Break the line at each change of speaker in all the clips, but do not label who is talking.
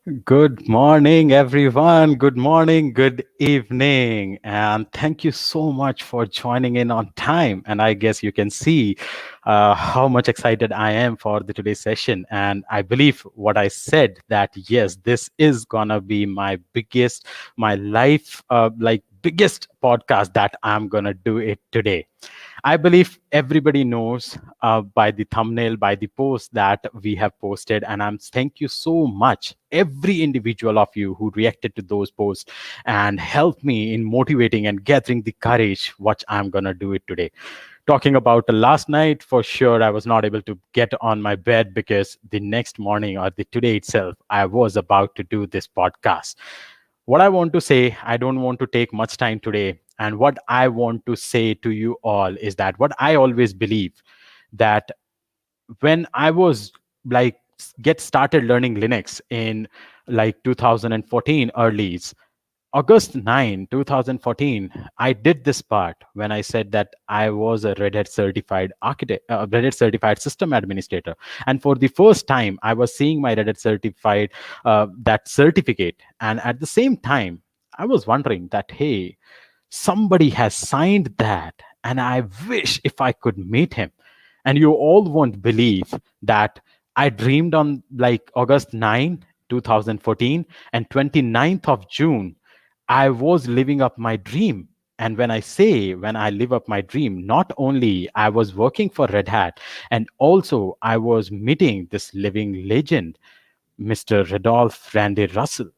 Good morning, everyone. Good morning, good evening. And thank you so much for joining in on time. And I guess you can see how much excited I am for the today's session. And I believe what I said that, yes, this is going to be my life, biggest podcast that I'm going to do it today. I believe everybody knows by the thumbnail, by the post that we have posted. And I'm thank you so much, every individual of you who reacted to those posts and helped me in motivating and gathering the courage, what I'm going to do it today. Talking about the last night, for sure, I was not able to get on my bed because the next morning or the today itself, I was about to do this podcast. What I want to say, I don't want to take much time today. And what I want to say to you all is that what I always believe that when I was like get started learning Linux in like 2014 early, August 9, 2014, I did this part when I said that I was a Red Hat certified architect, Red Hat certified system administrator. And for the first time, I was seeing my Red Hat certified, that certificate. And at the same time, I was wondering that, hey, somebody has signed that. And I wish if I could meet him. And you all won't believe that I dreamed on like August 9, 2014 and 29th of June I was living up my dream. And when I say when I live up my dream, not only I was working for Red Hat, and also I was meeting this living legend, Mr. Randolph Randy Russell.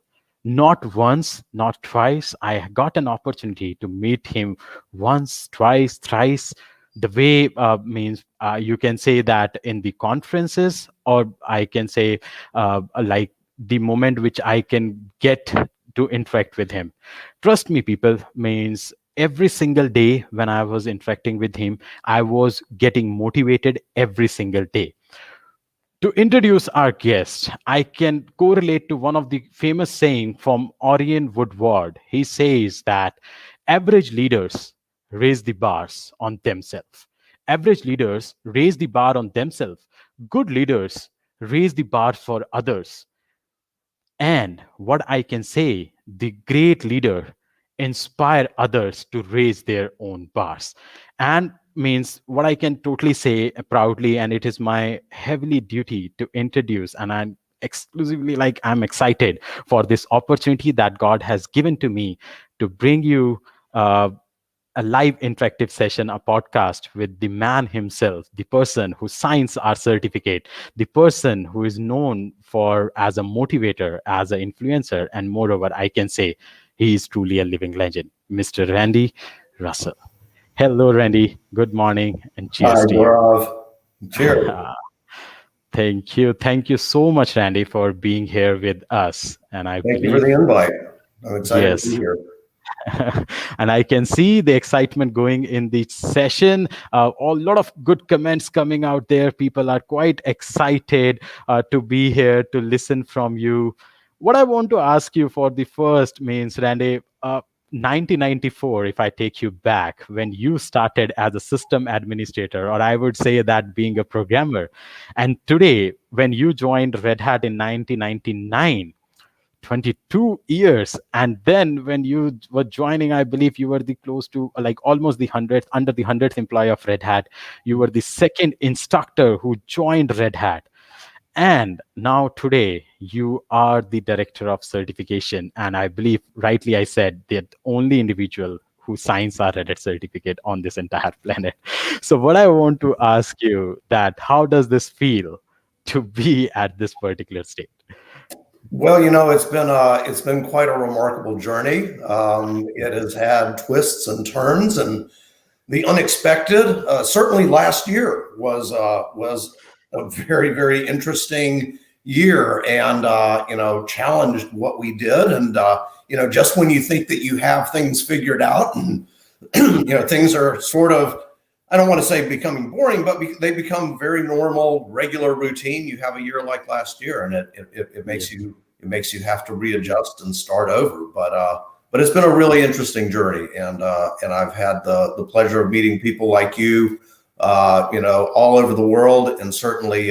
Not once, not twice. I got an opportunity to meet him once, twice, thrice. The way means you can say that in the conferences, or I can say like the moment which I can get to interact with him. Trust me, people, means every single day when I was interacting with him, I was getting motivated every single day. To introduce our guest, I can correlate to one of the famous saying from Orion Woodward. He says that average leaders raise the bars on themselves. Average leaders raise the bar on themselves. Good leaders raise the bar for others. And what I can say, the great leader inspire others to raise their own bars. And means what I can totally say proudly, and it is my heavily duty to introduce, and I'm exclusively like I'm excited for this opportunity that God has given to me to bring you a live interactive session, a podcast with the man himself, the person who signs our certificate, the person who is known for as a motivator, as an influencer, and moreover, I can say he is truly a living legend, Mr. Randy Russell. Hello, Randy. Good morning and
Hi,
cheers to you.
Gaurav. Cheers.
Thank you. Thank you so much, Randy, for being here with us. And I
Thank you for the
believe,
invite. I'm excited to be
yes,
here.
and I can see the excitement going in the session. A lot of good comments coming out there. People are quite excited to be here to listen from you. What I want to ask you for the first means, Randy, 1994, if I take you back, when you started as a system administrator, or I would say that being a programmer, and today, when you joined Red Hat in 1999, 22 years, and then when you were joining, I believe you were the close to like almost the 100th, under the 100th employee of Red Hat. You were the second instructor who joined Red Hat, and now today you are the director of certification, and I believe rightly I said the only individual who signs our Red Hat certificate on this entire planet. So what I want to ask you that how does this feel to be at this particular state?
Well, it's been quite a remarkable journey. It has had twists and turns, and the unexpected. Certainly, last year was a very interesting year, and challenged what we did. And just when you think that you have things figured out, and things are sort of, I don't want to say becoming boring, but they become very normal, regular routine. You have a year like last year, and it makes
Yes.
you have to readjust and start over. But it's been a really interesting journey, and I've had the pleasure of meeting people like you, all over the world, and certainly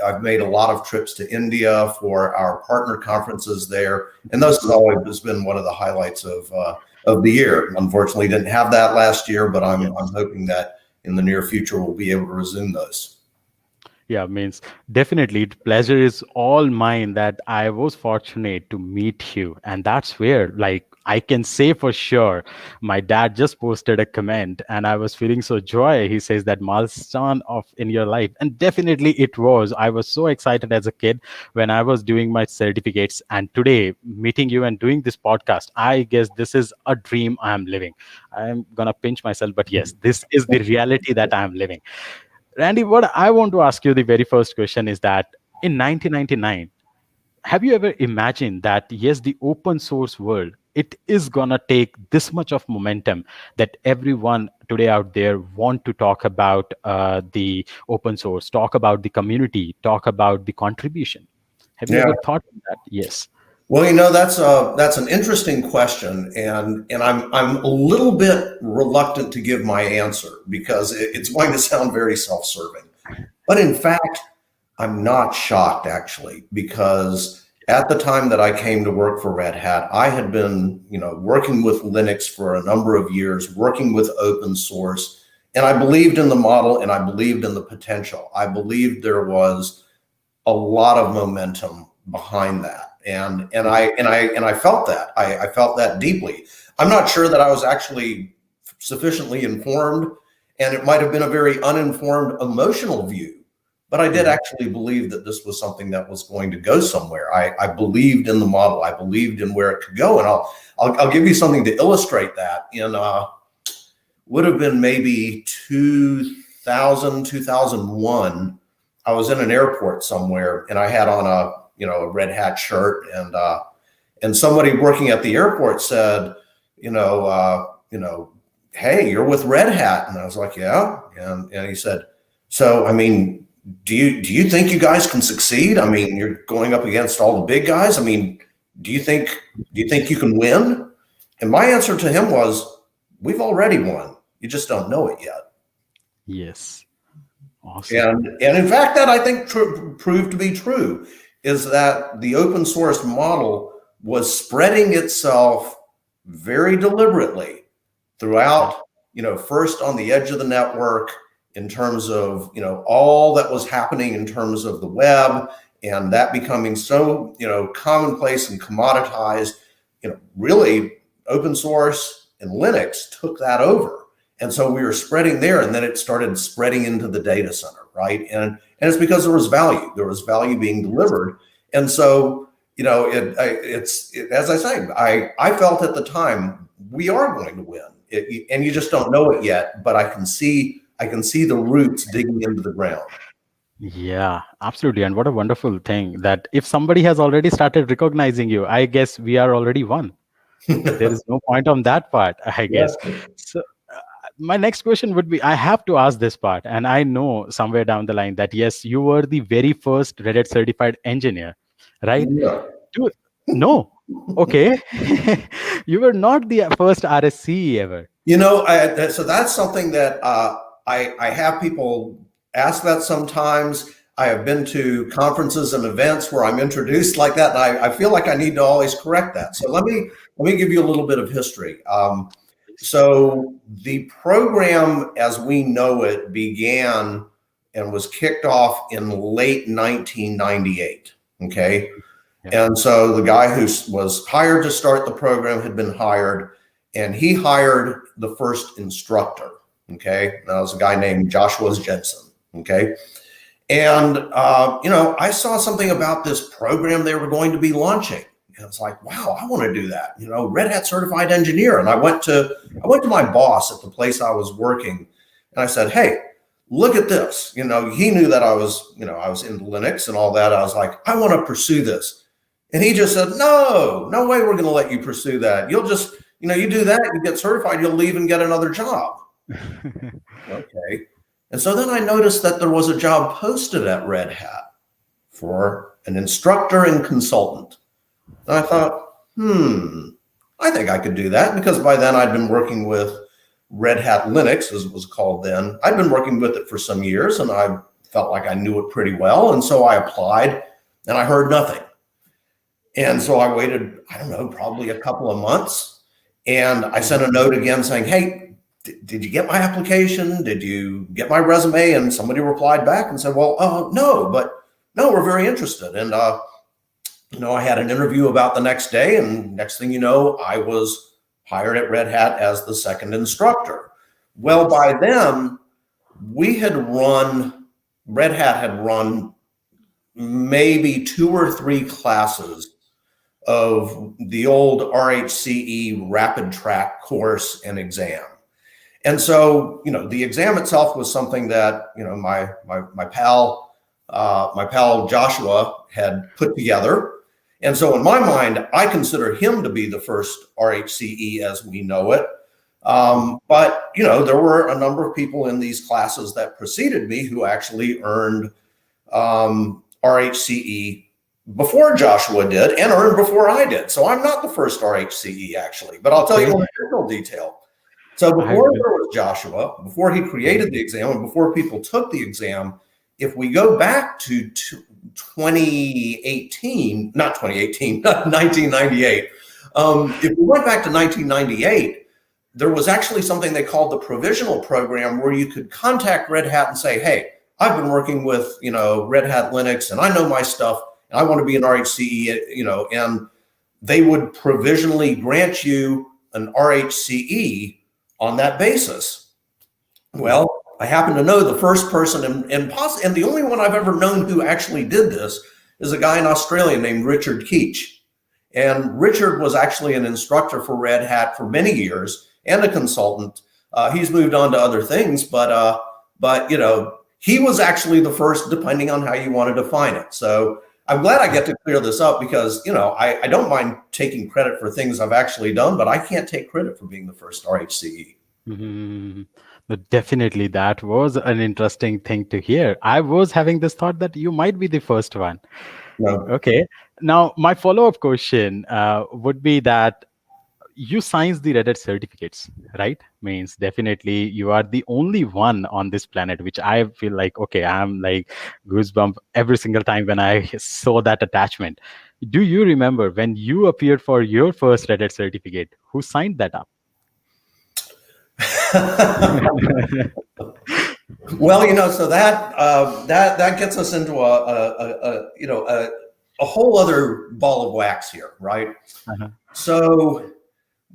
I've made a lot of trips to India for our partner conferences there, and those has always been one of the highlights of the year. Unfortunately, didn't have that last year, but I'm hoping that in the near future we'll be able to resume those.
Yeah, means definitely pleasure is all mine that I was fortunate to meet you. And that's where, like, I can say for sure, my dad just posted a comment and I was feeling so joy. He says that milestone of in your life. And definitely it was. I was so excited as a kid when I was doing my certificates. And today, meeting you and doing this podcast, I guess this is a dream I am living. I'm gonna pinch myself, but yes, this is the reality that I am living. Randy, what I want to ask you the very first question is that in 1999, have you ever imagined that, yes, the open source world, it is gonna take this much of momentum that everyone today out there want to talk about the open source, talk about the community, talk about the contribution? Have you
Yeah.
ever thought of that? Yes.
Well, that's an interesting question, and I'm a little bit reluctant to give my answer because it's going to sound very self-serving. But in fact, I'm not shocked actually, because at the time that I came to work for Red Hat, I had been, working with Linux for a number of years, working with open source, and I believed in the model and I believed in the potential. I believed there was a lot of momentum behind that. And I felt that. I felt that deeply. I'm not sure that I was actually sufficiently informed, and it might have been a very uninformed emotional view, but I did actually believe that this was something that was going to go somewhere. I believed in the model. I believed in where it could go. And I'll give you something to illustrate that. In would have been maybe 2000, 2001. I was in an airport somewhere and I had on a Red Hat shirt, and somebody working at the airport said, hey, you're with Red Hat. And I was like, yeah. And he said, so, I mean, do you think you guys can succeed? I mean, you're going up against all the big guys. I mean, do you think you can win? And my answer to him was, we've already won. You just don't know it yet.
Yes. Awesome.
And in fact, that I think proved to be true, is that the open source model was spreading itself very deliberately throughout, first on the edge of the network in terms of, all that was happening in terms of the web, and that becoming so, commonplace and commoditized, really open source and Linux took that over. And so we were spreading there, and then it started spreading into the data center, right? And it's because there was value. There was value being delivered. And so, it's as I say, I felt at the time we are going to win. And you just don't know it yet, but I can see the roots digging into the ground.
Yeah, absolutely. And what a wonderful thing that if somebody has already started recognizing you, I guess we are already won. There is no point on that part, I guess. So my next question would be, I have to ask this part, and I know somewhere down the line that yes, you were the very first Red Hat certified engineer, right?
Yeah.
Dude, no. Okay. You were not the first RSC ever.
So that's something that I have people ask that sometimes. I have been to conferences and events where I'm introduced like that, and I feel like I need to always correct that. So let me give you a little bit of history. So the program as we know it began and was kicked off in late 1998. Okay. Yeah. And so the guy who was hired to start the program had been hired, and he hired the first instructor. Okay. That was a guy named Joshua Jensen. Okay. And, I saw something about this program they were going to be launching. And it's like, wow, I want to do that. Red Hat certified engineer. And I went to my boss at the place I was working, and I said, hey, look at this. He knew that I was into Linux and all that. I was like, I want to pursue this. And he just said, no way we're going to let you pursue that. You'll just, you do that, you get certified, you'll leave and get another job. Okay. And so then I noticed that there was a job posted at Red Hat for an instructor and consultant. And I thought, I think I could do that, because by then I'd been working with Red Hat Linux, as it was called then. I'd been working with it for some years, and I felt like I knew it pretty well. And so I applied and I heard nothing. And so I waited, I don't know, probably a couple of months. And I sent a note again saying, hey, did you get my application? Did you get my resume? And somebody replied back and said, well, no, but no, we're very interested. And, I had an interview about the next day. And next thing you know, I was hired at Red Hat as the second instructor. Well, by then, Red Hat had run maybe 2 or 3 classes of the old RHCE rapid track course and exam. And so, the exam itself was something that, my pal Joshua had put together. And so in my mind, I consider him to be the first RHCE as we know it. But, there were a number of people in these classes that preceded me who actually earned RHCE before Joshua did and earned before I did. So I'm not the first RHCE actually, but I'll tell you one additional detail. So before there was Joshua, before he created the exam and before people took the exam, if we go back to 2018, not 2018, 1998, if we went back to 1998, there was actually something they called the provisional program where you could contact Red Hat and say, hey, I've been working with, Red Hat Linux and I know my stuff and I want to be an RHCE, and they would provisionally grant you an RHCE on that basis. Well, I happen to know the first person and the only one I've ever known who actually did this is a guy in Australia named Richard Keach. And Richard was actually an instructor for Red Hat for many years and a consultant. He's moved on to other things, but he was actually the first, depending on how you want to define it. So I'm glad I get to clear this up because, I don't mind taking credit for things I've actually done, but I can't take credit for being the first RHCE.
Mhm. But definitely, that was an interesting thing to hear. I was having this thought that you might be the first one.
No.
Okay. Now, my follow-up question would be that you signs the Red Hat certificates, right? Means definitely you are the only one on this planet, which I feel like, okay, I'm like goosebump every single time when I saw that attachment. Do you remember when you appeared for your first Red Hat certificate? Who signed that up?
Well, so that gets us into a whole other ball of wax here, right?
Uh-huh.
So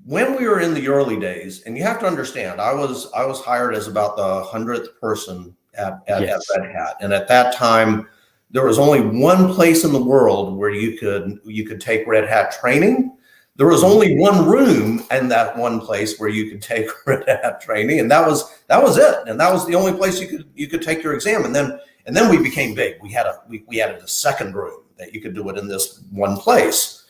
when we were in the early days, and you have to understand, I was hired as about the 100th person at
Yes.
Red Hat, and at that time there was only one place in the world where you could take Red Hat training. There was only one room in that one place where you could take Red Hat training, and that was it. And that was the only place you could take your exam. And then we became big. We added a second room that you could do it in this one place.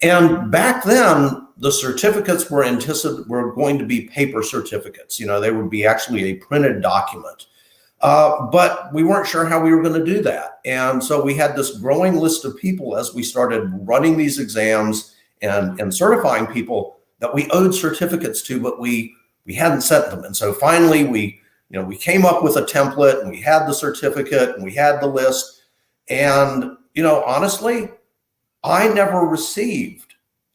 And back then, the certificates were going to be paper certificates. They would be actually a printed document. But we weren't sure how we were going to do that. And so we had this growing list of people as we started running these exams and certifying people that we owed certificates to, but we hadn't sent them. And so finally we came up with a template and we had the certificate and we had the list. And, honestly, I never received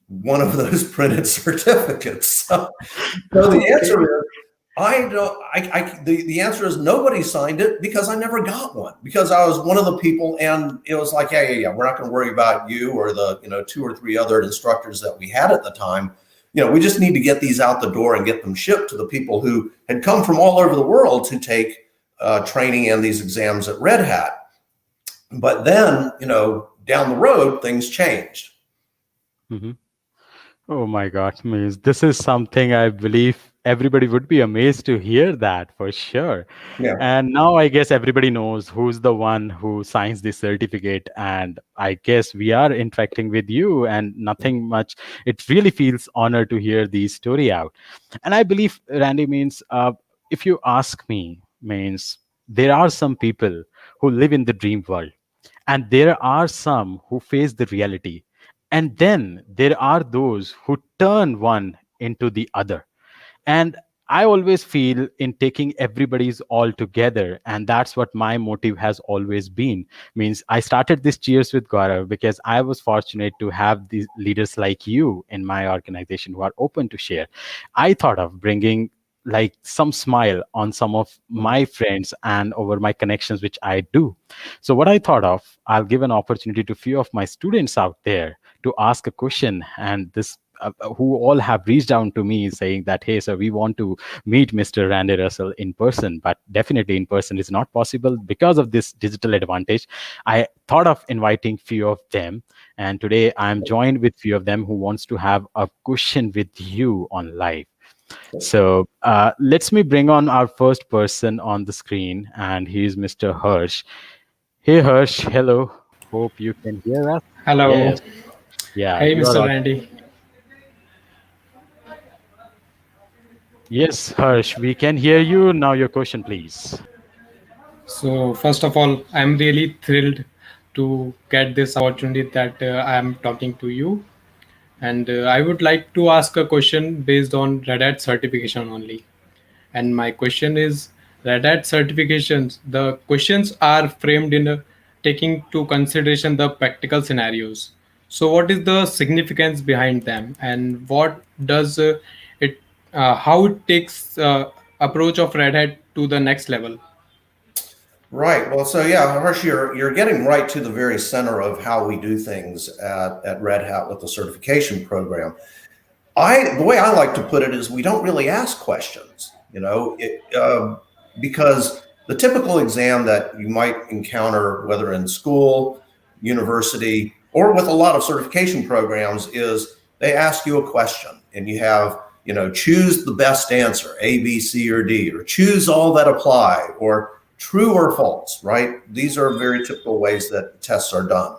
one of those printed certificates. So the answer is, the answer is nobody signed it because I never got one, because I was one of the people and it was like, yeah, we're not going to worry about you or the, 2 or 3 other instructors that we had at the time. We just need to get these out the door and get them shipped to the people who had come from all over the world to take training and these exams at Red Hat. But then, down the road, things changed.
Mm-hmm. Oh my God, means this is something I believe everybody would be amazed to hear that for sure.
Yeah.
And now I guess everybody knows who's the one who signs the certificate. And I guess we are interacting with you and nothing much. It really feels honored to hear the story out. And I believe, Randy, means if you ask me, means there are some people who live in the dream world. And there are some who face the reality. And then there are those who turn one into the other. And I always feel in taking everybody's all together, and that's what my motive has always been. Means I started this Cheers with Gaurav because I was fortunate to have these leaders like you in my organization who are open to share. I thought of bringing like some smile on some of my friends and over my connections which I do. So what I thought of, I'll give an opportunity to few of my students out there to ask a question, and this who all have reached out to me saying that, hey sir, we want to meet Mr. Randy Russell in person, but definitely in person is not possible because of this digital advantage. I thought of inviting few of them, and today I'm joined with few of them who wants to have a question with you on live. So let's me bring on our first person on the screen, and he's Mr. Hirsch. Hey Hirsch, hello. Hope you can hear us.
Hello.
Yes. Yeah,
Hey,
you are
Mr.
on.
Randy.
Yes, Harsh, we can hear you. Now your question, please.
So, first of all, I'm really thrilled to get this opportunity that I am talking to you. And I would like to ask a question based on Red Hat certification only. And my question is Red Hat certifications, the questions are framed in taking to consideration the practical scenarios. So, what is the significance behind them, and what does it, how it takes approach of Red Hat to the next level?
Right. Well, so yeah, Harsh, you're getting right to the very center of how we do things at Red Hat with the certification program. The way I like to put it is we don't really ask questions, because the typical exam that you might encounter, whether in school, university, or with a lot of certification programs, is they ask you a question and you have, choose the best answer, A, B, C, or D, or choose all that apply, or true or false, right? These are very typical ways that tests are done.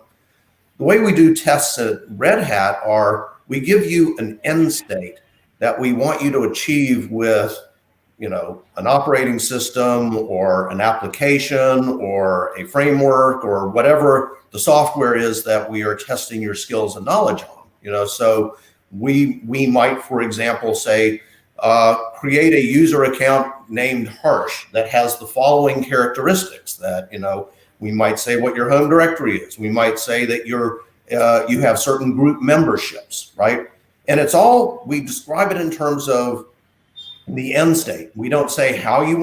The way we do tests at Red Hat are we give you an end state that we want you to achieve with, an operating system or an application or a framework or whatever the software is that we are testing your skills and knowledge on. So we might, for example, say, create a user account named Harsh that has the following characteristics that, we might say what your home directory is. We might say that you have certain group memberships, right? And we describe it in terms of the end state. We don't say how you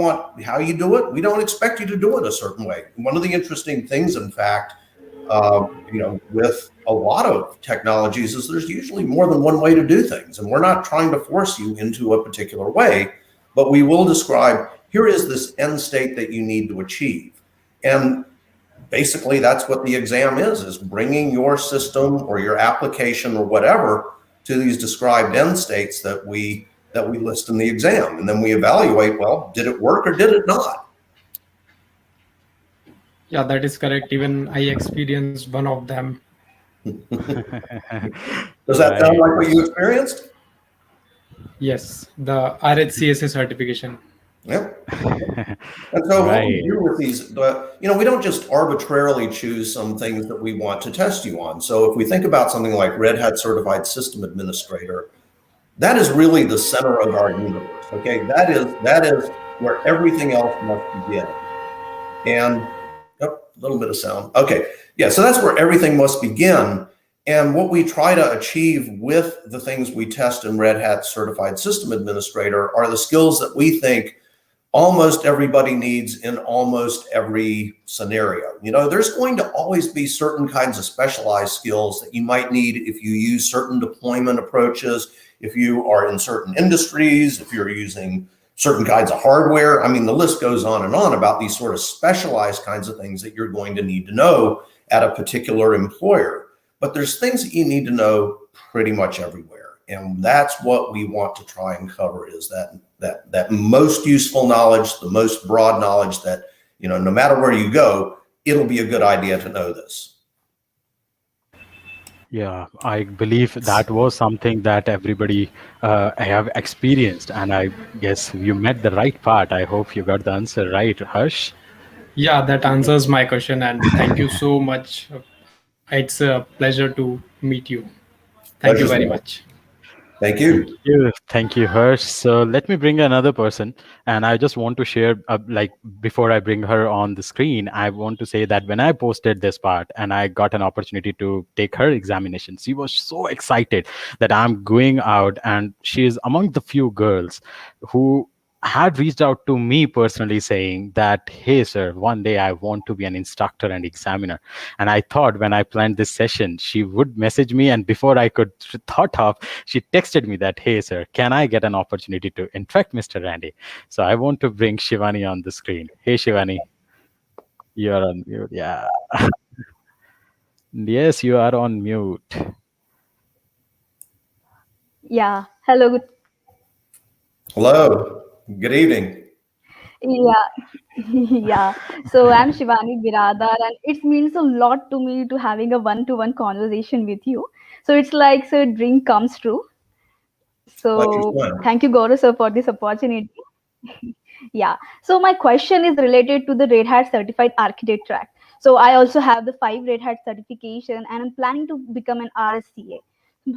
do it. We don't expect you to do it a certain way. One of the interesting things, in fact, with a lot of technologies is there's usually more than one way to do things. And we're not trying to force you into a particular way, but we will describe, here is this end state that you need to achieve. And basically that's what the exam is bringing your system or your application or whatever to these described end states that we list in the exam. And then we evaluate, well, did it work or did it not?
Yeah, that is correct. Even I experienced one of them.
Does that sound
Right.
like what you experienced?
Yes, the RHCSA certification.
Yeah. And so what we
Right.
do with these, we don't just arbitrarily choose some things that we want to test you on. So if we think about something like Red Hat Certified System Administrator, that is really the center of our universe. Okay, that is where everything else must begin. And a little bit of sound. Okay, yeah. So that's where everything must begin. And what we try to achieve with the things we test in Red Hat Certified System Administrator are the skills that we think almost everybody needs in almost every scenario. There's going to always be certain kinds of specialized skills that you might need if you use certain deployment approaches, if you are in certain industries, if you're using certain kinds of hardware. I mean, the list goes on and on about these sort of specialized kinds of things that you're going to need to know at a particular employer. But there's things that you need to know pretty much everywhere. And that's what we want to try and cover is that most useful knowledge, the most broad knowledge that, no matter where you go, it'll be a good idea to know this.
Yeah, I believe that was something that everybody have experienced, and I guess you met the right part. I hope you got the answer right, Harsh.
Yeah, that answers my question, and thank you so much. It's a pleasure to meet you. Thank you
Pleasure's
very
mine.
much.
Thank
Thank
you.
you. Thank you, Harsh. So let me bring another person. And I just want to share, like, before I bring her on the screen, I want to say that when I posted this part and I got an opportunity to take her examination, she was so excited that I'm going out. And she is among the few girls who had reached out to me personally saying that, hey, sir, one day I want to be an instructor and examiner. And I thought when I planned this session, she would message me. And before I could thought of, she texted me that, hey, sir, can I get an opportunity to interact, Mr. Randy? So I want to bring Shivani on the screen. Hey, Shivani, you are on mute. Yeah. Yes, you are on mute.
Yeah. Hello.
Hello. Good evening.
Yeah. Yeah. So I'm Shivani Biradar, and it means a lot to me to having a one-to-one conversation with you. So it's like so a dream comes true.
Pleasure's
So
mine.
thank you, Gaurav, sir, for this opportunity. Yeah. So my question is related to the Red Hat Certified Architect track. So I also have the 5 Red Hat certification, and I'm planning to become an RSCA.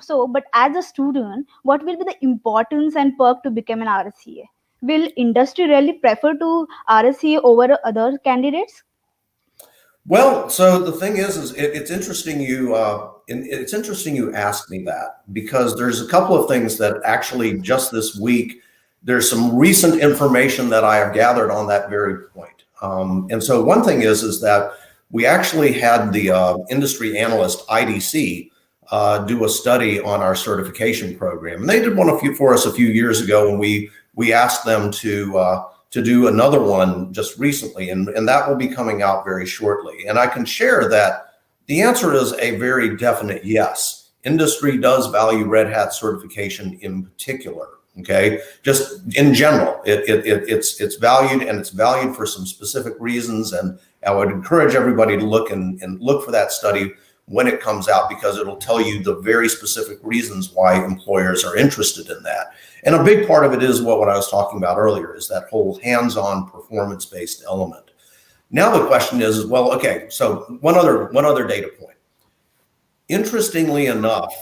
So, but as a student, what will be the importance and perk to become an RSCA? Will industry really prefer to RSCA over other candidates?
Well, so the thing is it's interesting it's interesting you asked me that because there's a couple of things that actually just this week there's some recent information that I have gathered on that very point. And so one thing is that we actually had the industry analyst IDC do a study on our certification program, and they did one for us a few years ago, and we asked them to do another one just recently, and that will be coming out very shortly. And I can share that the answer is a very definite yes. Industry does value Red Hat certification in particular. Okay, just in general, it's valued, and it's valued for some specific reasons. And I would encourage everybody to look and look for that study when it comes out, because it'll tell you the very specific reasons why employers are interested in that. And a big part of it is what I was talking about earlier, is that whole hands-on performance-based element. Now the question is, well, okay, so one other data point. Interestingly enough,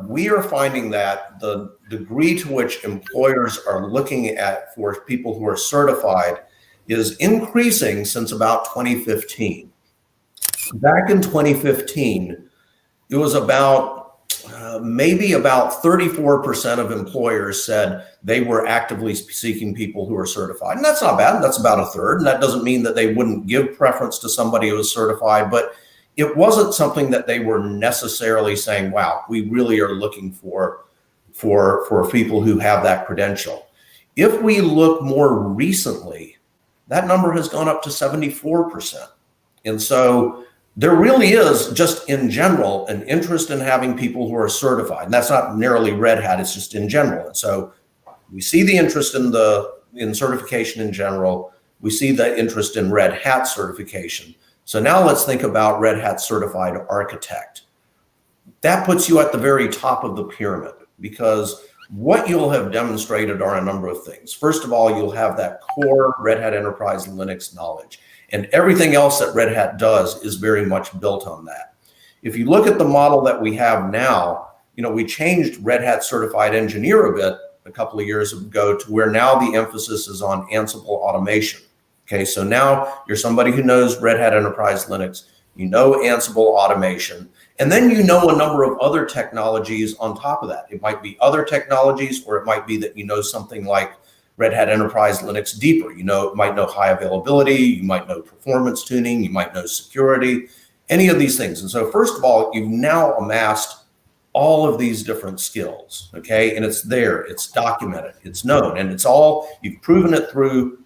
we are finding that the degree to which employers are looking at for people who are certified is increasing since about 2015. Back in 2015, it was about maybe about 34% of employers said they were actively seeking people who are certified. And that's not bad. That's about a third. And that doesn't mean that they wouldn't give preference to somebody who is certified, but it wasn't something that they were necessarily saying, wow, we really are looking for people who have that credential. If we look more recently, that number has gone up to 74%. And so there really is, just in general, an interest in having people who are certified. And that's not narrowly Red Hat, it's just in general. And so we see the interest in certification in general. We see the interest in Red Hat certification. So now let's think about Red Hat Certified Architect. That puts you at the very top of the pyramid, because what you'll have demonstrated are a number of things. First of all, you'll have that core Red Hat Enterprise Linux knowledge. And everything else that Red Hat does is very much built on that. If you look at the model that we have now, we changed Red Hat Certified Engineer a bit a couple of years ago to where now the emphasis is on Ansible automation. Okay, so now you're somebody who knows Red Hat Enterprise Linux, you know Ansible automation, and then you know a number of other technologies on top of that. It might be other technologies, or it might be that you know something like Red Hat Enterprise Linux deeper. You might know high availability, you might know performance tuning, you might know security, any of these things. And so first of all, you've now amassed all of these different skills, okay? And it's there, it's documented, it's known, and you've proven it through,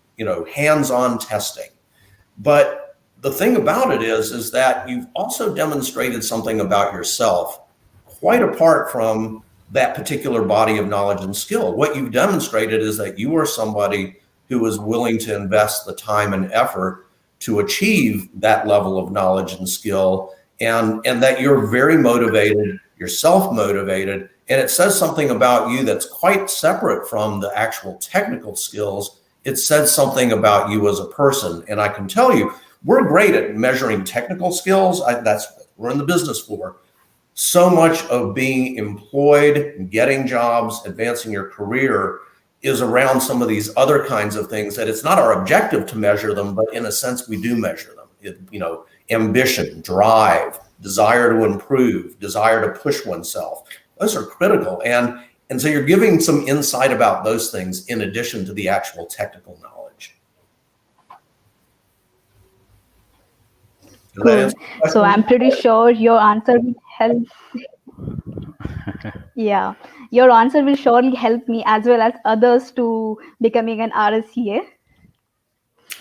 hands-on testing. But the thing about it is that you've also demonstrated something about yourself quite apart from that particular body of knowledge and skill. What you've demonstrated is that you are somebody who is willing to invest the time and effort to achieve that level of knowledge and skill, and that you're very motivated, you're self-motivated, and it says something about you that's quite separate from the actual technical skills. It says something about you as a person. And I can tell you, we're great at measuring technical skills. We're in the business for. so much of being employed, getting jobs, advancing your career is around some of these other kinds of things that it's not our objective to measure them, but in a sense we do measure them. Ambition, drive, desire to improve, desire to push oneself. Those are critical. And so you're giving some insight about those things in addition to the actual technical knowledge.
Cool. So I'm pretty sure your answer will help. Yeah, your answer will surely help me as well as others to becoming an RSCA.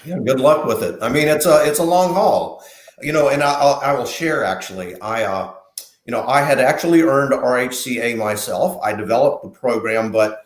Yeah, good luck with it. I mean, it's a long haul, and I will share actually. I had actually earned RHCA myself. I developed the program, but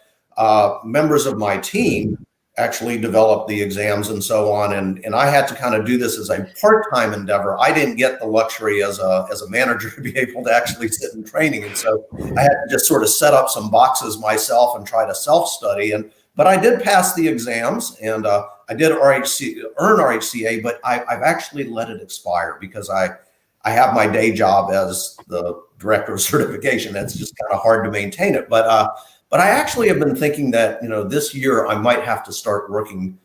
members of my team actually developed the exams and so on. And I had to kind of do this as a part-time endeavor. I didn't get the luxury as a manager to be able to actually sit in training. And so I had to just sort of set up some boxes myself and try to self-study. But I did pass the exams, and I did earn RHCA, but I've actually let it expire because I have my day job as the director of certification. That's just kind of hard to maintain it. But I actually have been thinking that, this year I might have to start working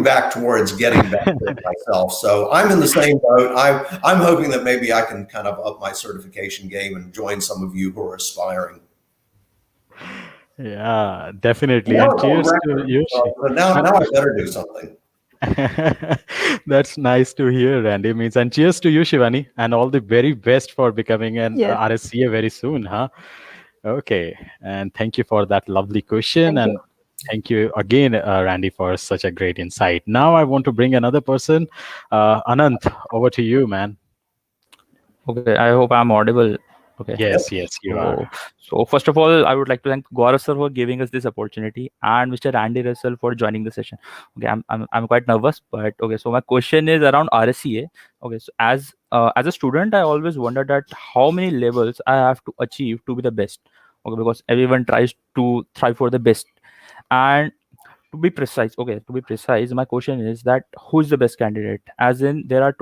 back towards getting back to it myself. So I'm in the same boat. I'm hoping that maybe I can kind of up my certification game and join some of you who are aspiring.
Yeah, definitely. And cheers to you.
Now I better do something.
That's nice to hear, Randy. And cheers to you, Shivani, and all the very best for becoming an RSCA very soon, huh? Okay, and thank you for that lovely question, and thank you again, Randy, for such a great insight. Now I want to bring another person. Anant, over to you, man.
Okay, I hope I'm audible. Okay.
Yes, you are.
So first of all, I would like to thank Gaurav sir for giving us this opportunity, and Mr. Randy Russell for joining the session. Okay, I'm quite nervous, but okay. So my question is around RSCA. Okay, so as a student, I always wondered at how many levels I have to achieve to be the best. Okay, because everyone tries to thrive for the best, and to be precise, my question is that who is the best candidate? As in, there are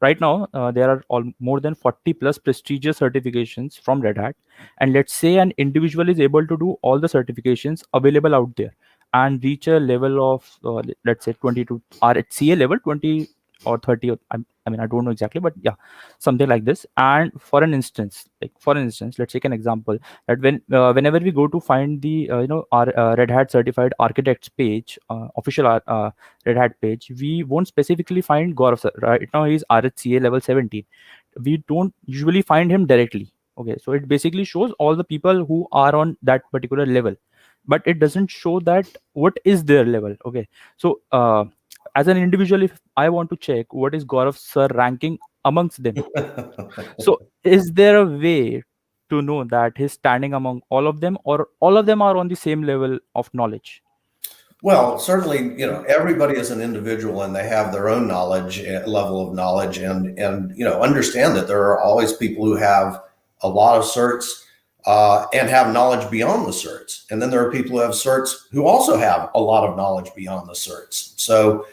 right now there are more than 40 plus prestigious certifications from Red Hat, and let's say an individual is able to do all the certifications available out there and reach a level of let's say 20 to RHCA level 20 or 30, or I mean I don't know exactly, but yeah, something like this. And for instance, let's take an example that whenever we go to find the our Red Hat certified architects page, official Red Hat page, we won't specifically find Gaurav sir. Right now he's RHCA level 17. We don't usually find him directly. Okay, so it basically shows all the people who are on that particular level, but it doesn't show that what is their level. Okay, so as an individual, if I want to check what is Gaurav sir ranking amongst them, so is there a way to know that he's standing among all of them, or all of them are on the same level of knowledge?
Well, certainly, everybody is an individual and they have their own knowledge, level of knowledge, and understand that there are always people who have a lot of certs and have knowledge beyond the certs. And then there are people who have certs who also have a lot of knowledge beyond the certs. So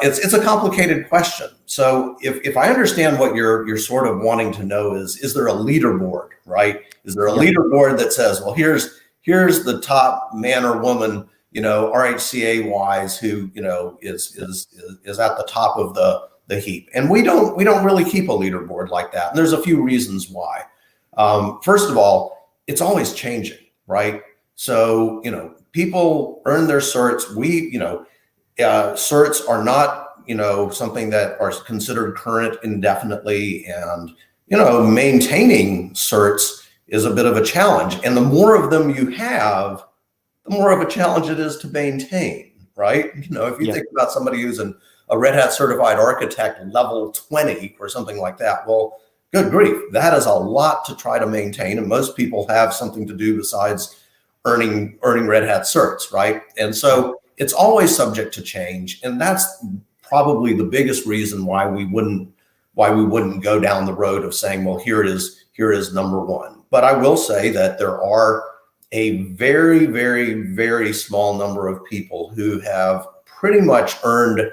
it's a complicated question. So if I understand what you're sort of wanting to know is there a leaderboard, right? Is there a leaderboard that says, well, here's the top man or woman, RHCA wise, who is at the top of the heap? And we don't really keep a leaderboard like that. And there's a few reasons why. First of all, it's always changing, right? So people earn their certs. Certs are not something that are considered current indefinitely, and maintaining certs is a bit of a challenge. And the more of them you have, the more of a challenge it is to maintain, right? If you think about somebody who's a Red Hat certified architect level 20 or something like that, well, good grief, that is a lot to try to maintain. And most people have something to do besides earning Red Hat certs, right? And so it's always subject to change. And that's probably the biggest reason why we wouldn't go down the road of saying, well, here is number one. But I will say that there are a very, very, very small number of people who have pretty much earned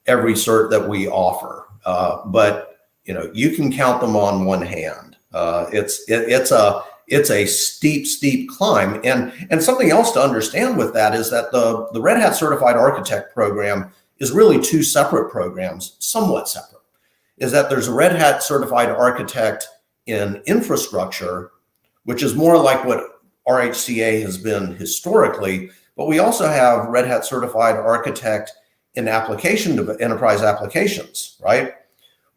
every cert that we offer. But you can count them on one hand. It's a steep climb. And something else to understand with that is that the Red Hat Certified Architect program is really two separate programs, somewhat separate. Is that there's a Red Hat Certified Architect in infrastructure, which is more like what RHCA has been historically, but we also have Red Hat Certified Architect in enterprise applications, right?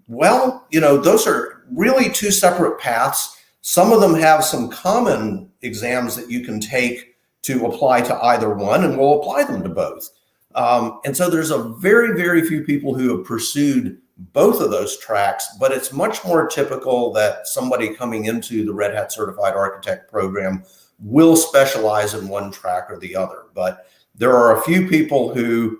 Well, those are really two separate paths. Some of them have some common exams that you can take to apply to either one, and we'll apply them to both. And so there's a very few people who have pursued both of those tracks, but it's much more typical that somebody coming into the Red Hat Certified Architect program will specialize in one track or the other. But there are a few people who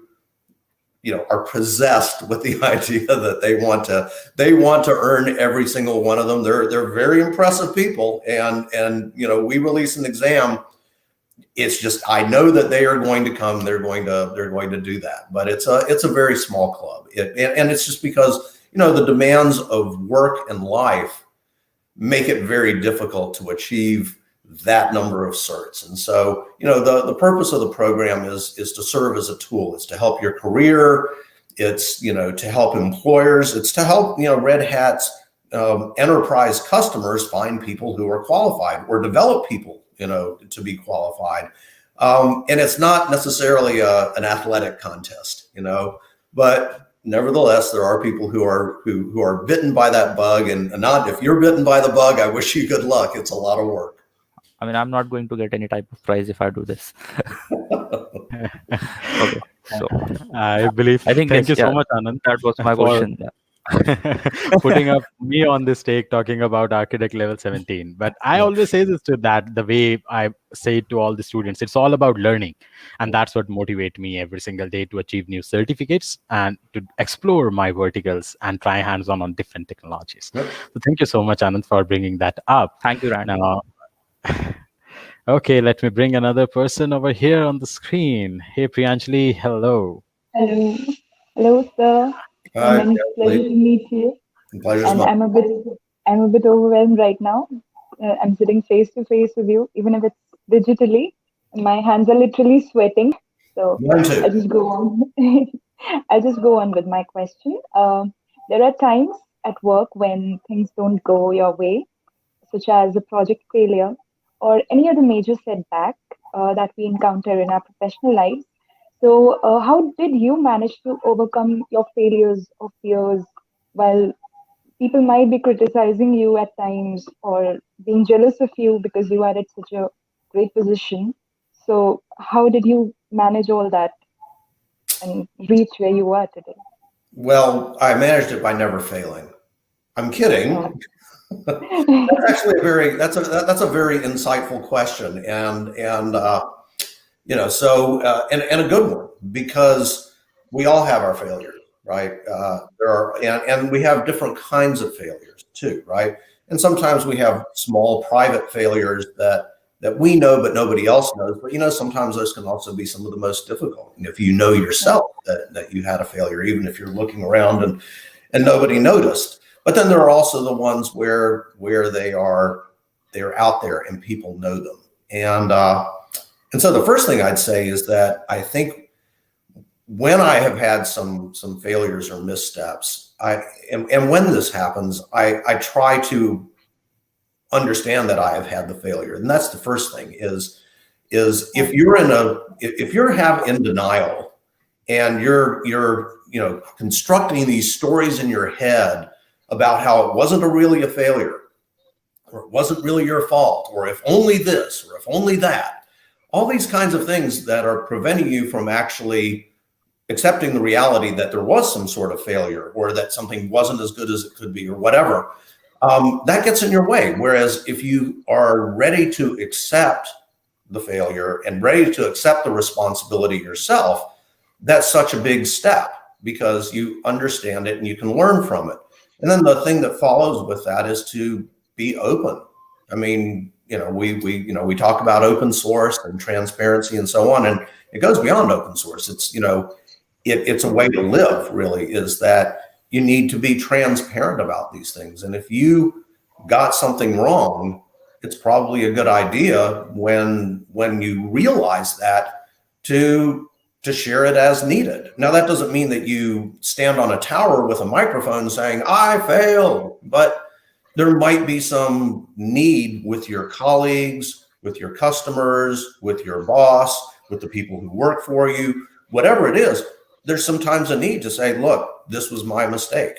are possessed with the idea that they want to earn every single one of them. They're very impressive people, and we release an exam. It's just, I know that they are going to come. They're going to do that. But it's a very small club. And it's just because the demands of work and life make it very difficult to achieve that number of certs. And so, the purpose of the program is to serve as a tool. It's to help your career. It's, to help employers. It's to help, Red Hat's enterprise customers find people who are qualified or develop people, to be qualified. And it's not necessarily an athletic contest, but nevertheless, there are people who are bitten by that bug, and not, if you're bitten by the bug, I wish you good luck. It's a lot of work.
I mean, I'm not going to get any type of prize if I do this. Okay, so
I believe.
I think
Thank you
yes,
so much, Anand.
that was my question. Yeah.
Putting up me on this take, talking about architect level 17. But I always say this to that, the way I say it to all the students, it's all about learning. And that's what motivates me every single day to achieve new certificates and to explore my verticals and try hands-on on different technologies.
Yep.
So thank you so much, Anand, for bringing that up.
Thank you, Randy.
Now, okay, let me bring another person over here on the screen. Hey, Priyanjali, hello.
Hello. Hello, sir.
Hi,
And it's pleasure to meet you.
Pleasure's
And
mine.
I'm a bit overwhelmed right now. I'm sitting face to face with you, even if it's digitally. My hands are literally sweating. So
Mine too.
I'll just go on. I'll just go on with my question. There are times at work when things don't go your way, such as a project failure or any other major setback that we encounter in our professional lives. So, how did you manage to overcome your failures or fears while people might be criticizing you at times or being jealous of you because you are at such a great position? So, how did you manage all that and reach where you are today?
Well, I managed it by never failing. I'm kidding.
Oh.
That's actually that's a very insightful question, and a good one, because we all have our failures, right? And we have different kinds of failures too, right? And sometimes we have small private failures that we know but nobody else knows. But sometimes those can also be some of the most difficult. And if you know yourself that you had a failure, even if you're looking around and nobody noticed. But then there are also the ones where they're out there and people know them. And so the first thing I'd say is that I think when I have had some failures or missteps, and when this happens, I try to understand that I have had the failure. And that's the first thing is if you're in denial and you're constructing these stories in your head about how it wasn't really a failure, or it wasn't really your fault, or if only this, or if only that, all these kinds of things that are preventing you from actually accepting the reality that there was some sort of failure, or that something wasn't as good as it could be, or whatever, that gets in your way. Whereas if you are ready to accept the failure and ready to accept the responsibility yourself, that's such a big step, because you understand it and you can learn from it. And then the thing that follows with that is to be open. I mean, we talk about open source and transparency and so on, and it goes beyond open source. It's, it's a way to live, really, is that you need to be transparent about these things. And if you got something wrong, it's probably a good idea when you realize that to share it as needed. Now, that doesn't mean that you stand on a tower with a microphone saying, I failed, but there might be some need with your colleagues, with your customers, with your boss, with the people who work for you, whatever it is, there's sometimes a need to say, look, this was my mistake.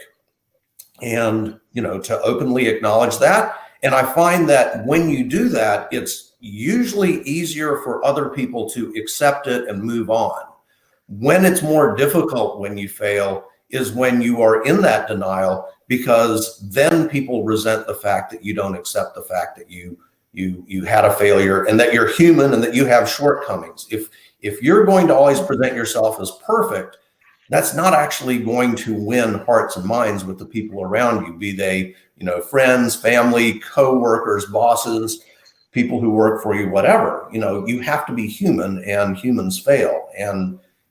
And, to openly acknowledge that. And I find that when you do that, it's usually easier for other people to accept it and move on. When it's more difficult when you fail is when you are in that denial, because then people resent the fact that you don't accept the fact that you had a failure and that you're human and that you have shortcomings. If you're going to always present yourself as perfect, that's not actually going to win hearts and minds with the people around you, be they, friends, family, co-workers, bosses, people who work for you, whatever. You have to be human, and humans fail.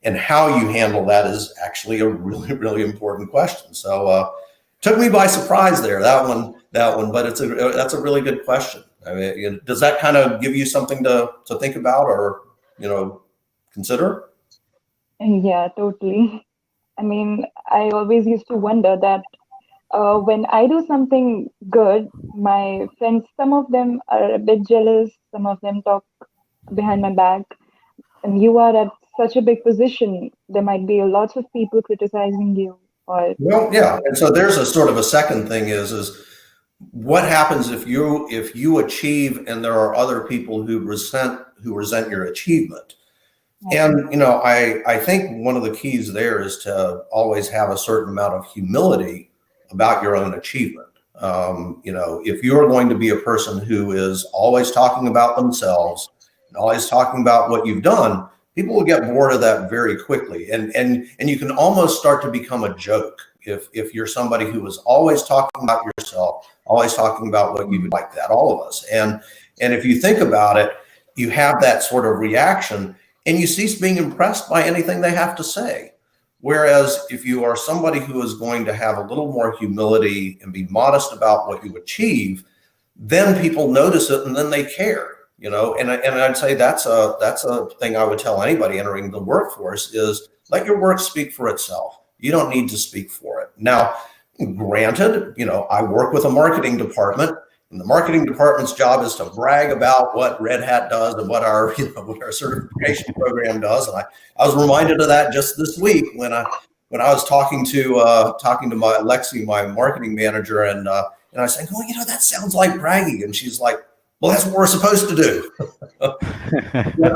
And how you handle that is actually a really, really important question. So took me by surprise there, that one, but that's a really good question. I mean, does that kind of give you something to think about or, consider?
Yeah, totally. I mean, I always used to wonder that when I do something good, my friends, some of them are a bit jealous, some of them talk behind my back. And you are at such a big position, there might be lots of people criticizing you.
Well, yeah. And so there's a sort of a second thing is what happens if you achieve and there are other people who resent your achievement. And, I think one of the keys there is to always have a certain amount of humility about your own achievement. If you're going to be a person who is always talking about themselves and always talking about what you've done, people will get bored of that very quickly. And you can almost start to become a joke if you're somebody who is always talking about yourself, always talking about what you like that, all of us. And if you think about it, you have that sort of reaction and you cease being impressed by anything they have to say. Whereas if you are somebody who is going to have a little more humility and be modest about what you achieve, then people notice it and then they care. And I'd say that's a thing I would tell anybody entering the workforce is let your work speak for itself. You don't need to speak for it. Now, granted, I work with a marketing department, and the marketing department's job is to brag about what Red Hat does and what our certification program does. And I was reminded of that just this week when I was talking to my Lexi, my marketing manager, and I was saying, well, that sounds like bragging, and she's like, well, that's what we're supposed to do. But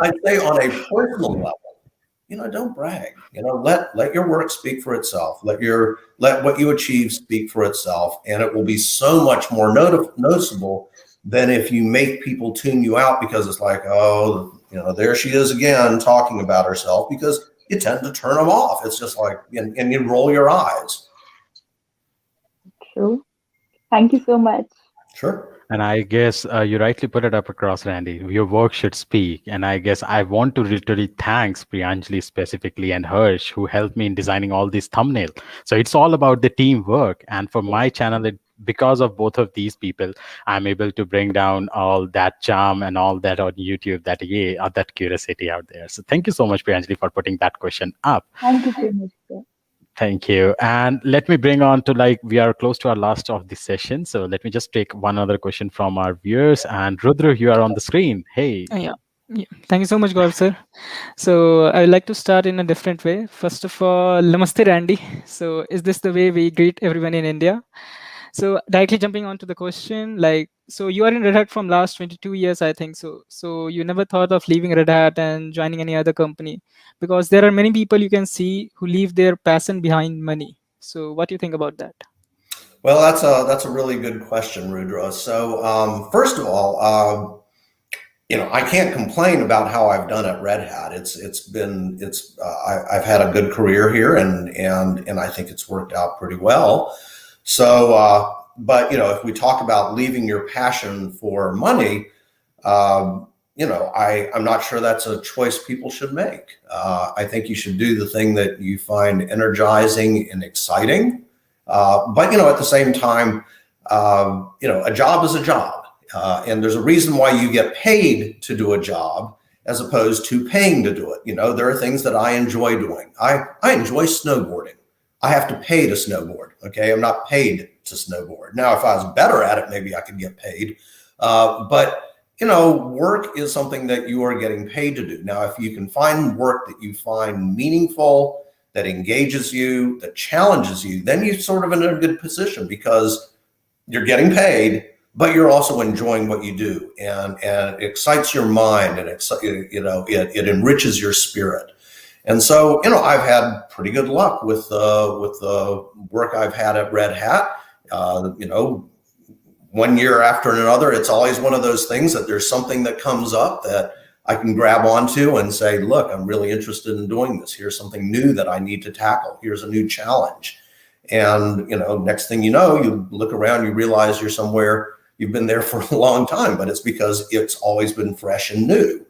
I'd say on a personal level, don't brag. Let your work speak for itself. Let what you achieve speak for itself, and it will be so much more noticeable than if you make people tune you out because it's like, oh, there she is again talking about herself, because you tend to turn them off. It's just like, and you roll your eyes.
True. Thank you so much.
Sure.
And I guess you rightly put it up across, Randy. Your work should speak. And I guess I want to literally thank Priyanjali specifically and Harsh, who helped me in designing all these thumbnails. So it's all about the teamwork. And for my channel, because of both of these people, I'm able to bring down all that charm and all that on YouTube, that curiosity out there. So thank you so much, Priyanjali, for putting that question up.
Thank you so much, sir.
Thank you. And let me bring on to we are close to our last of the session. So let me just take one other question from our viewers. And Rudra, you are on the screen. Hey.
Yeah. Thank you so much, Gaurav sir. So I would like to start in a different way. First of all, Namaste, Randy. So is this the way we greet everyone in India? So directly jumping on to the question, so you are in Red Hat from last 22 years, I think. So you never thought of leaving Red Hat and joining any other company? Because there are many people you can see who leave their passion behind money. So what do you think about that?
Well, that's a really good question, Rudra. So first of all, I can't complain about how I've done at Red Hat. I've had a good career here, and I think it's worked out pretty well. So, but if we talk about leaving your passion for money, I'm not sure that's a choice people should make. I think you should do the thing that you find energizing and exciting. But at the same time, A job is a job. And there's a reason why you get paid to do a job as opposed to paying to do it. There are things that I enjoy doing. I enjoy snowboarding. I have to pay to snowboard. Okay. I'm not paid to snowboard. Now, if I was better at it, maybe I could get paid. But work is something that you are getting paid to do. Now, if you can find work that you find meaningful, that engages you, that challenges you, then you're sort of in a good position because you're getting paid, but you're also enjoying what you do, and it excites your mind, and it enriches your spirit. And so, I've had pretty good luck with the work I've had at Red Hat. One year after another, it's always one of those things that there's something that comes up that I can grab onto and say, look, I'm really interested in doing this. Here's something new that I need to tackle. Here's a new challenge. And, next thing you know, you look around, you realize you're somewhere, you've been there for a long time, but it's because it's always been fresh and new.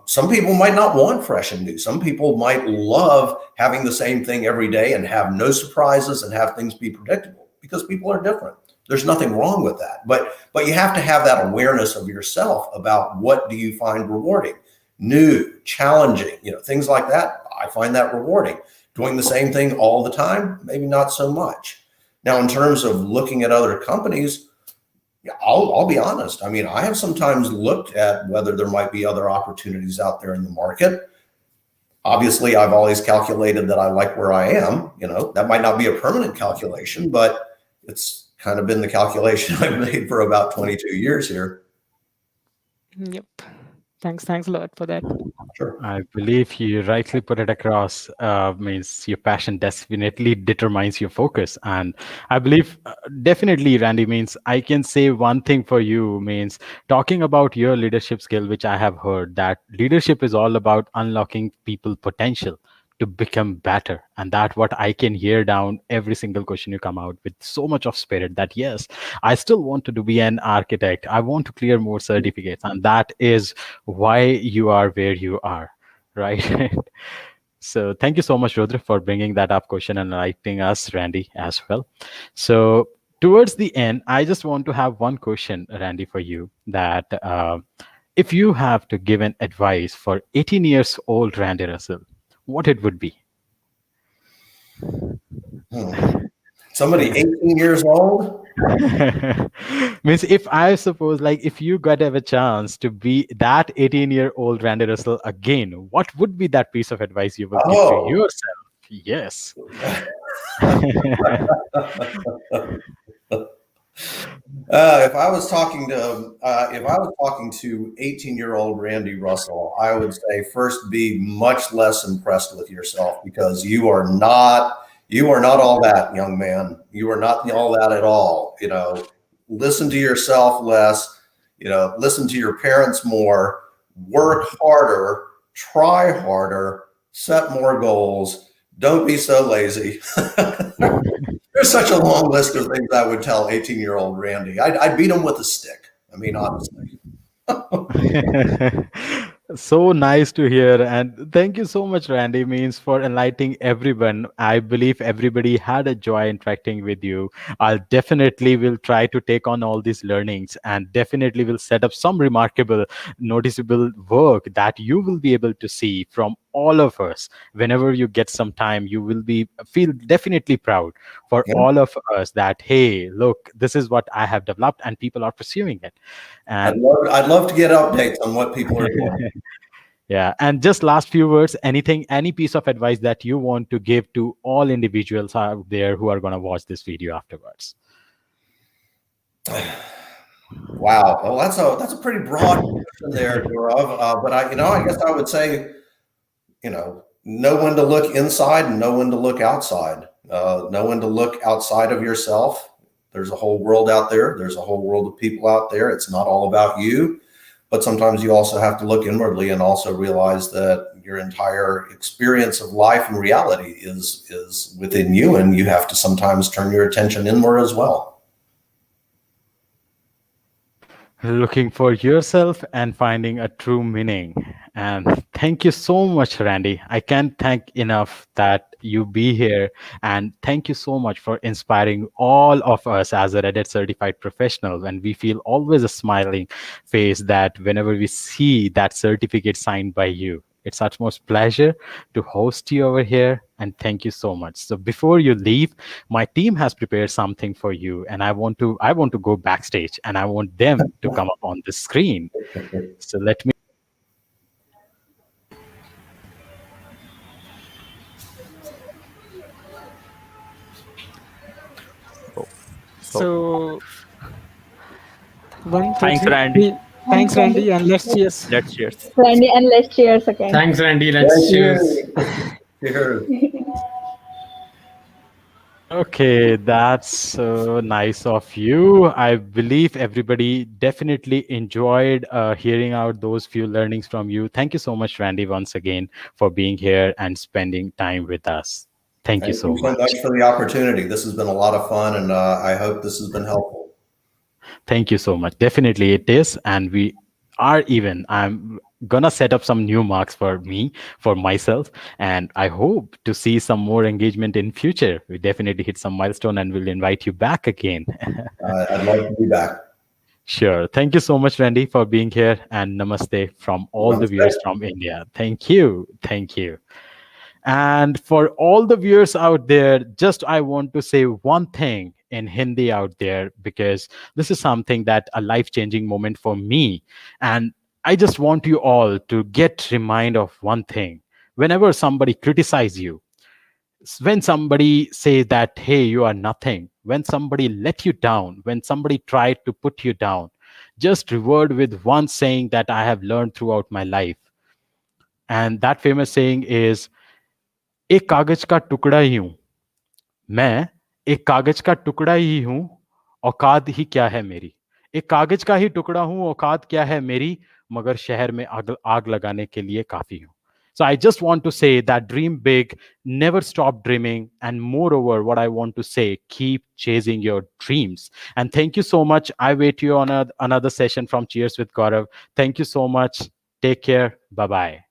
Some people might not want fresh and new. Some people might love having the same thing every day and have no surprises and have things be predictable, because people are different. There's nothing wrong with that. But you have to have that awareness of yourself about what do you find rewarding, new, challenging, things like that. I find that rewarding. Doing the same thing all the time, maybe not so much. Now, in terms of looking at other companies, I'll be honest. I mean, I have sometimes looked at whether there might be other opportunities out there in the market. Obviously, I've always calculated that I like where I am. That might not be a permanent calculation, but it's kind of been the calculation I've made for about 22 years here.
Yep. Thanks a lot for that.
Sure.
I believe you rightly put it across. Means your passion definitely determines your focus, and I believe definitely, Randy, means I can say one thing for you. Means talking about your leadership skill, which I have heard that leadership is all about unlocking people potential to become better, and that what I can hear down every single question you come out with so much of spirit that yes, I still want to be an architect, I want to clear more certificates, and that is why you are where you are, right? So thank you so much, Rudra, for bringing that up question and enlightening us, Randy, as well. So towards the end, I just want to have one question, Randy, for you, that if you have to give an advice for 18 years old Randy Russell, what it would be?
Somebody 18 years old?
Means if I suppose, like, if you got to have a chance to be that 18-year-old Randy Russell again, what would be that piece of advice you would give to yourself? Yes.
If I was talking to 18-year-old Randy Russell, I would say first, be much less impressed with yourself, because you are not all that, young man. You are not all that at all. Listen to yourself less. Listen to your parents more. Work harder. Try harder. Set more goals. Don't be so lazy. There's such a long list of things I would tell 18-year-old Randy. I'd beat him with a stick. I mean, honestly.
So nice to hear, and thank you so much, Randy, means for enlightening everyone. I believe everybody had a joy interacting with you. I'll definitely will try to take on all these learnings, and definitely will set up some remarkable, noticeable work that you will be able to see from all of us. Whenever you get some time, you will feel definitely proud for all of us that, hey, look, this is what I have developed, and people are pursuing it. And
I'd love to get updates on what people are doing.
Yeah, and just last few words, any piece of advice that you want to give to all individuals out there who are going to watch this video afterwards?
Wow, well, that's a pretty broad question there, Gaurav. But I guess I would say, know when to look inside and know when to look outside. Know when to look outside of yourself. There's a whole world out there. There's a whole world of people out there. It's not all about you. But sometimes you also have to look inwardly and also realize that your entire experience of life and reality is within you, and you have to sometimes turn your attention inward as well.
Looking for yourself and finding a true meaning. And thank you so much, Randy. I can't thank enough that you be here. And thank you so much for inspiring all of us as a Reddit certified professional. And we feel always a smiling face that whenever we see that certificate signed by you. It's utmost pleasure to host you over here, and thank you so much. So before you leave, my team has prepared something for you, and I want to go backstage, and I want them to come up on the screen. So let me.
Oh, oh.
So one, two,
Thanks,
three.
Randy.
Thanks, Randy, and let's cheers.
Let's cheers.
Randy, and let's cheers again.
Thanks, Randy. Let's cheers.
Cheers.
Okay, that's so nice of you. I believe everybody definitely enjoyed hearing out those few learnings from you. Thank you so much, Randy, once again for being here and spending time with us. Thank you so much.
Much for the opportunity. This has been a lot of fun, and I hope this has been helpful.
Thank you so much. Definitely it is. And I'm gonna set up some new marks for myself. And I hope to see some more engagement in future. We definitely hit some milestone and we'll invite you back again.
I'd love to be back.
Sure. Thank you so much, Randy, for being here. And namaste from all the
Namaste.
viewers from India. Thank you. Thank you. And for all the viewers out there, just I want to say one thing in Hindi out there, because this is something that a life-changing moment for me. And I just want you all to get remind of one thing. Whenever somebody criticize you, when somebody say that, hey, you are nothing, when somebody let you down, when somebody tried to put you down, just reward with one saying that I have learned throughout my life. And that famous saying is, एक कागज का टुकड़ा ही हूं मैं, एक कागज का टुकड़ा ही हूं, औकात ही क्या है मेरी, एक कागज का ही टुकड़ा हूं, औकात क्या है मेरी, मगर शहर में आग लगाने के लिए काफी हूं. So I just want to say that dream big, never stop dreaming, and moreover, what I want to say, keep chasing your dreams. And thank you so much. I wait you on another session from Cheers with Gaurav. Thank you so much. Take care. Bye-bye.